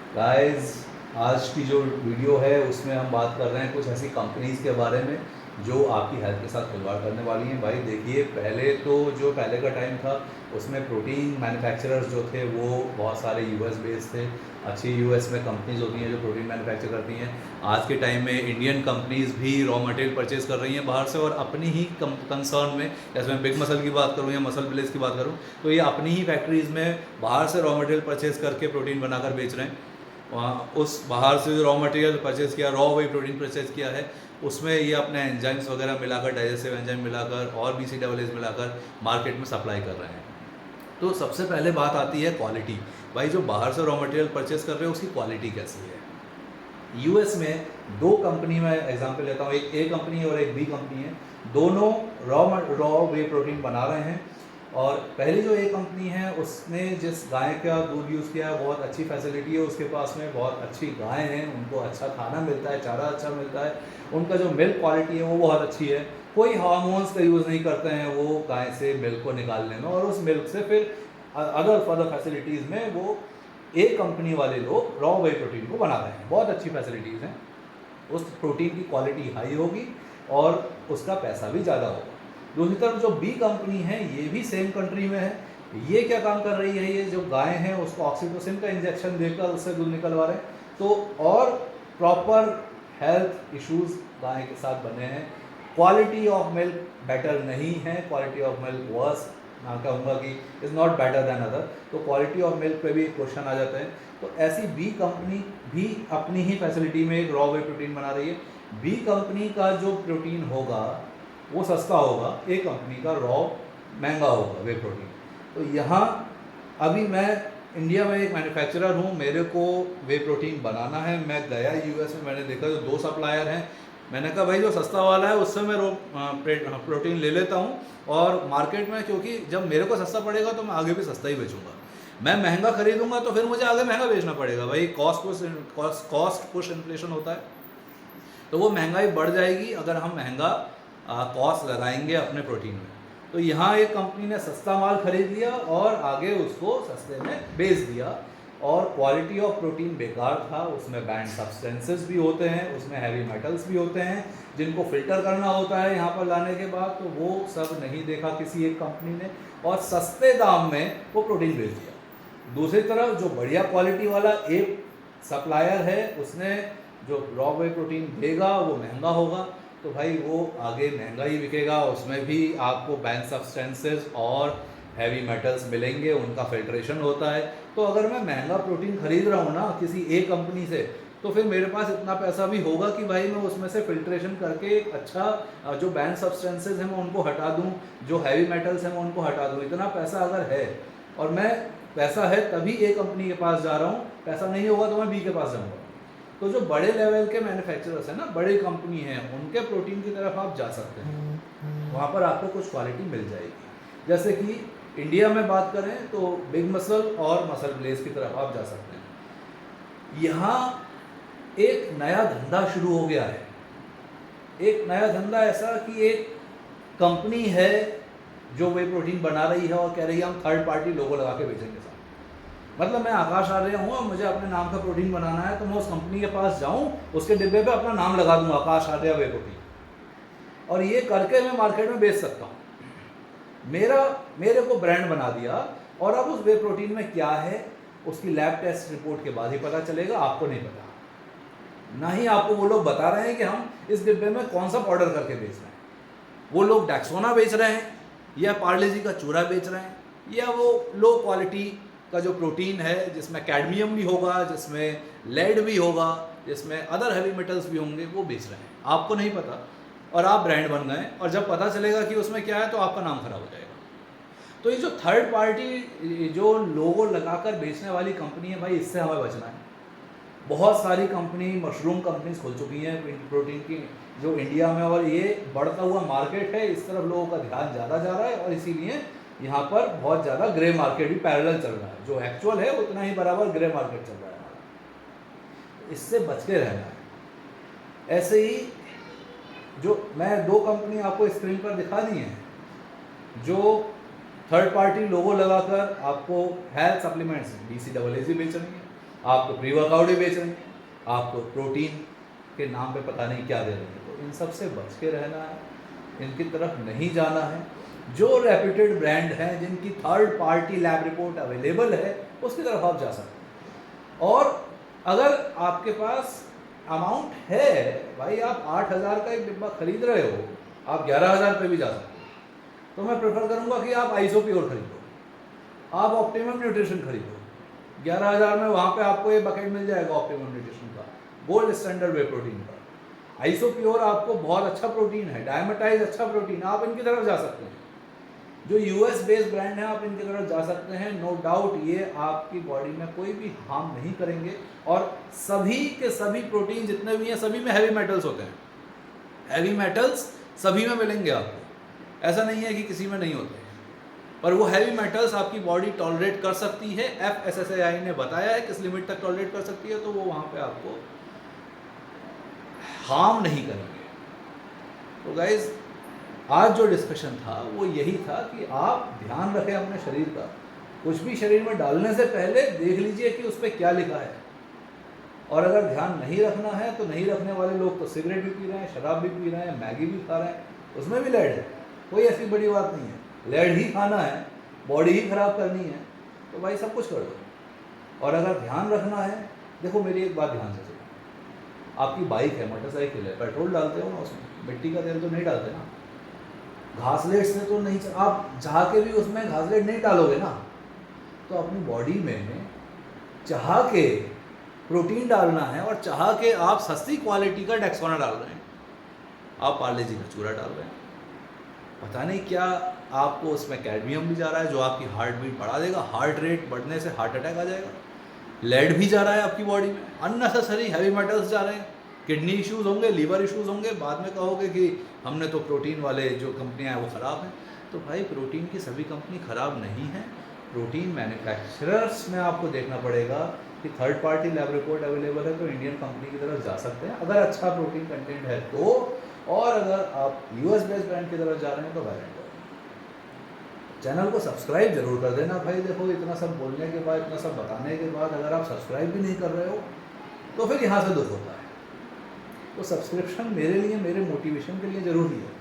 Guys, आज की जो वीडियो है उसमें हम बात कर रहे हैं कुछ ऐसी कंपनीज़ के बारे में जो आपकी हेल्थ के साथ खिलवाड़ करने वाली हैं। भाई देखिए, पहले का टाइम था उसमें प्रोटीन मैन्युफैक्चरर्स जो थे वो बहुत सारे यूएस बेस्ड थे। अच्छी यूएस में कंपनीज होती हैं जो प्रोटीन मैन्युफैक्चर करती हैं। आज के टाइम में इंडियन कंपनीज भी रॉ मटेरियल परचेज कर रही हैं बाहर से, और अपनी ही कंसर्न में, जैसे मैं बिग मसल की बात करूँ या मसल विलेज की बात करूँ, तो ये अपनी ही फैक्ट्रीज़ में बाहर से रॉ मटेरियल परचेज करके प्रोटीन बनाकर बेच रहे हैं। वहाँ उस बाहर से जो रॉ मटेरियल परचेज़ किया, रॉ वही प्रोटीन परचेज़ किया है, उसमें ये अपने एंजाइम्स वगैरह मिलाकर, डाइजेस्टिव एंजाइम मिलाकर और BCAAs मिलाकर मार्केट में सप्लाई कर रहे हैं। तो सबसे पहले बात आती है क्वालिटी। भाई जो बाहर से रॉ मटेरियल परचेज़ कर रहे हैं उसकी क्वालिटी कैसी है। यूएस में दो कंपनी में एग्जांपल लेता हूँ, एक ए कंपनी और एक बी कंपनी है। दोनों रॉ वे प्रोटीन बना रहे हैं। और पहली जो ए कंपनी है उसने जिस गाय का दूध यूज़ किया है, बहुत अच्छी फैसिलिटी है उसके पास में, बहुत अच्छी गाय हैं, उनको अच्छा खाना मिलता है, चारा अच्छा मिलता है, उनका जो मिल्क क्वालिटी है वो बहुत अच्छी है, कोई हार्मोन्स का यूज़ नहीं करते हैं वो गाय से मिल्क को निकालने में, और उस मिल्क से फिर अदर फर्दर फैसिलिटीज़ में वो एक कंपनी वाले लोग रॉ वे प्रोटीन को बना रहे हैं। बहुत अच्छी फैसिलिटीज़ हैं, उस प्रोटीन की क्वालिटी हाई होगी और उसका पैसा भी ज़्यादा होगा। दूसरी तरफ जो बी कंपनी है ये भी सेम कंट्री में है। ये क्या काम कर रही है, ये जो गाय हैं उसको ऑक्सीटोसिन का इंजेक्शन देकर उससे दूध निकलवा रहे हैं, तो और प्रॉपर हेल्थ इश्यूज गाय के साथ बने हैं। क्वालिटी ऑफ मिल्क बेटर नहीं है, क्वालिटी ऑफ मिल्क वर्स, मैं कहूँगा कि is not better than other. तो क्वालिटी ऑफ मिल्क पे भी क्वेश्चन आ जाते हैं। तो ऐसी बी कंपनी भी अपनी ही फैसिलिटी में एक रॉ वे प्रोटीन बना रही है। बी कंपनी का जो प्रोटीन होगा वो सस्ता होगा, ए कंपनी का रॉ महंगा होगा वे प्रोटीन। तो यहाँ अभी मैं इंडिया में एक मैन्युफैक्चरर हूँ, मेरे को वे प्रोटीन बनाना है। मैं गया यूएस में, मैंने देखा जो दो सप्लायर हैं, मैंने कहा भाई जो सस्ता वाला है उससे मैं प्रोटीन ले लेता हूँ, और मार्केट में क्योंकि जब मेरे को सस्ता पड़ेगा तो मैं आगे भी सस्ता ही बेचूंगा। मैं महंगा खरीदूंगा तो फिर मुझे आगे महंगा बेचना पड़ेगा। भाई कॉस्ट पुश इन्फ्लेशन होता है, तो वो महंगाई बढ़ जाएगी अगर हम महंगा कॉस्ट लगाएंगे अपने प्रोटीन में। तो यहाँ एक कंपनी ने सस्ता माल खरीद लिया और आगे उसको सस्ते में बेच दिया, और क्वालिटी ऑफ प्रोटीन बेकार था। उसमें बैंड सब्सटेंसेस भी होते हैं, उसमें हैवी मेटल्स भी होते हैं जिनको फिल्टर करना होता है यहाँ पर लाने के बाद, तो वो सब नहीं देखा किसी एक कंपनी ने, और सस्ते दाम में वो प्रोटीन बेच दिया। दूसरी तरफ जो बढ़िया क्वालिटी वाला एक सप्लायर है, उसने जो रॉ वे प्रोटीन देगा वो महंगा होगा, तो भाई वो आगे महंगा ही बिकेगा। उसमें भी आपको बैंड सब्सटेंसेस और हैवी मेटल्स मिलेंगे, उनका फिल्ट्रेशन होता है। तो अगर मैं महंगा प्रोटीन खरीद रहा हूँ ना किसी एक कंपनी से, तो फिर मेरे पास इतना पैसा भी होगा कि भाई मैं उसमें से फिल्ट्रेशन करके एक अच्छा जो बैंड सब्सटेंसेस हैं मैं उनको हटा दूँ, जो हैवी मेटल्स हैं मैं उनको हटा दूँ। इतना पैसा अगर है और मैं पैसा है तभी ए कंपनी के पास जा रहा हूँ, पैसा नहीं होगा तो मैं बी के पास जाऊँगा। तो जो बड़े लेवल के मैन्युफैक्चरर्स हैं ना, बड़ी कंपनी हैं, उनके प्रोटीन की तरफ आप जा सकते हैं, वहाँ पर आपको कुछ क्वालिटी मिल जाएगी। जैसे कि इंडिया में बात करें तो बिग मसल और मसल विलेज की तरफ आप जा सकते हैं। यहाँ एक नया धंधा शुरू हो गया है। एक नया धंधा ऐसा कि एक कंपनी है जो वे प्रोटीन बना रही है और कह रही है हम थर्ड पार्टी लोगो लगा के बेचेंगे साथ। मतलब मैं आकाश आर्य हूँ और मुझे अपने नाम का प्रोटीन बनाना है, तो मैं उस कंपनी के पास जाऊँ, उसके डिब्बे पे अपना नाम लगा दूँ आकाश आर्य वे प्रोटीन, और ये करके मैं मार्केट में बेच सकता हूँ। मेरे को ब्रांड बना दिया, और अब उस वे प्रोटीन में क्या है उसकी लैब टेस्ट रिपोर्ट के बाद ही पता चलेगा, आपको नहीं पता। ना ही आपको वो लोग बता रहे हैं कि हम इस डिब्बे में कौन सा पाउडर करके बेच रहे हैं। वो लोग डैक्सोना बेच रहे हैं, या पार्ले जी का चूरा बेच रहे हैं, या वो लो क्वालिटी का जो प्रोटीन है जिसमें कैडमियम भी होगा, जिसमें लेड भी होगा, जिसमें अदर हैवी मेटल्स भी होंगे, वो बेच रहे हैं। आपको नहीं पता और आप ब्रांड बन गए, और जब पता चलेगा कि उसमें क्या है तो आपका नाम खराब हो जाएगा। तो ये जो थर्ड पार्टी जो लोगो लगाकर बेचने वाली कंपनी है, भाई इससे हमें बचना है। बहुत सारी कंपनी, मशरूम कंपनीज खुल चुकी हैं प्रोटीन की जो इंडिया में, और ये बढ़ता हुआ मार्केट है, इस तरफ लोगों का ध्यान ज़्यादा जा रहा है, और इसीलिए यहाँ पर बहुत ज़्यादा ग्रे मार्केट भी पैरेलल चल रहा है। जो एक्चुअल है उतना ही बराबर ग्रे मार्केट चल रहा है हमारा। इससे बच के रहना है। ऐसे ही जो मैं दो कंपनी आपको स्क्रीन पर दिखा दी हैं, जो थर्ड पार्टी लोगो लगाकर आपको हेल्थ सप्लीमेंट्स BCAAs बेच रही है, आपको प्री वर्कआउट भी बेच रहे हैं, आपको प्रोटीन के नाम पे पता नहीं क्या दे रहे हैं। तो इन सब से बच के रहना है, इनकी तरफ नहीं जाना है। जो रेप्यूटेड ब्रांड हैं, जिनकी third party lab report available है, उसकी तरफ आप जा सकते हैं। और अगर आपके पास अमाउंट है, भाई आप 8,000 का एक डिब्बा खरीद रहे हो, आप 11,000 पे भी जा सकते हो। तो मैं प्रेफर करूंगा कि आप आइसोप्योर खरीदो, आप ऑप्टिमम न्यूट्रिशन खरीदो। 11,000 में वहाँ पे आपको ये बकेट मिल जाएगा ऑप्टिमम न्यूट्रिशन का, गोल्ड स्टैंडर्ड वे प्रोटीन का। आइसोप्योर आपको बहुत अच्छा प्रोटीन है, डायमेटाइज अच्छा प्रोटीन, आप इनकी तरफ जा सकते हैं। जो यूएस बेस्ड ब्रांड है, आप इनकी तरफ जा सकते हैं। नो डाउट ये आपकी बॉडी में कोई भी हार्म नहीं करेंगे। और सभी के सभी प्रोटीन जितने भी हैं, सभी में हैवी मेटल्स होते हैं। हैवी मेटल्स सभी में मिलेंगे आपको, ऐसा नहीं है कि किसी में नहीं होते हैं। पर वो हैवी मेटल्स आपकी बॉडी टॉलरेट कर सकती है। FSSAI ने बताया है किस लिमिट तक टॉलरेट कर सकती है, तो वो वहाँ पे आपको हार्म नहीं करेंगे। तो गाइज, आज जो डिस्कशन था वो यही था कि आप ध्यान रखें अपने शरीर का। कुछ भी शरीर में डालने से पहले देख लीजिए कि उस पर क्या लिखा है। और अगर ध्यान नहीं रखना है तो नहीं रखने वाले लोग तो सिगरेट भी पी रहे हैं, शराब भी पी रहे हैं, मैगी भी खा रहे हैं, उसमें भी लेड है। कोई ऐसी बड़ी बात नहीं है। लेड ही खाना है, बॉडी ही खराब करनी है, तो भाई सब कुछ कर दो। और अगर ध्यान रखना है, देखो मेरी एक बात ध्यान से सुनो। आपकी बाइक है, मोटरसाइकिल है, पेट्रोल डालते हो ना उसमें, मिट्टी का तेल तो नहीं डालते ना। घासलेट से तो नहीं, आप चाह के भी उसमें घासलेट नहीं डालोगे ना। तो अपनी बॉडी में चाह के प्रोटीन डालना है, और चाह के आप सस्ती क्वालिटी का डेक्सोना डाल रहे हैं, आप पार्ले जी का चूरा डाल रहे हैं, पता नहीं क्या आपको उसमें कैडमियम भी जा रहा है जो आपकी हार्ट बीट बढ़ा देगा, हार्ट रेट बढ़ने से हार्ट अटैक आ जाएगा। लेड भी जा रहा है आपकी बॉडी में, अननेसेसरी हैवी मेटल्स जा रहे हैं, किडनी इश्यूज़ होंगे, लीवर इश्यूज़ होंगे। बाद में कहोगे कि हमने तो प्रोटीन वाले जो कंपनियां हैं वो ख़राब हैं। तो भाई प्रोटीन की सभी कंपनी ख़राब नहीं है। प्रोटीन मैन्युफैक्चरर्स में आपको देखना पड़ेगा कि third party lab report available है तो इंडियन कंपनी की तरफ जा सकते हैं अगर अच्छा प्रोटीन कंटेंट है तो। और अगर आप यूएस बेस्ड ब्रांड की तरफ जा रहे हैं तो वायरेंट हो। चैनल को सब्सक्राइब जरूर कर देना भाई। देखो इतना सब बोलने के बाद, इतना सब बताने के बाद अगर आप सब्सक्राइब भी नहीं कर रहे हो तो फिर यहाँ से दुख होता है। तो सब्सक्रिप्शन मेरे लिए, मेरे मोटिवेशन के लिए ज़रूरी है।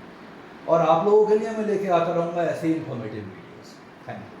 और आप लोगों के लिए मैं लेके आता रहूँगा ऐसे ही इन्फॉर्मेटिव वीडियोस। Thank you.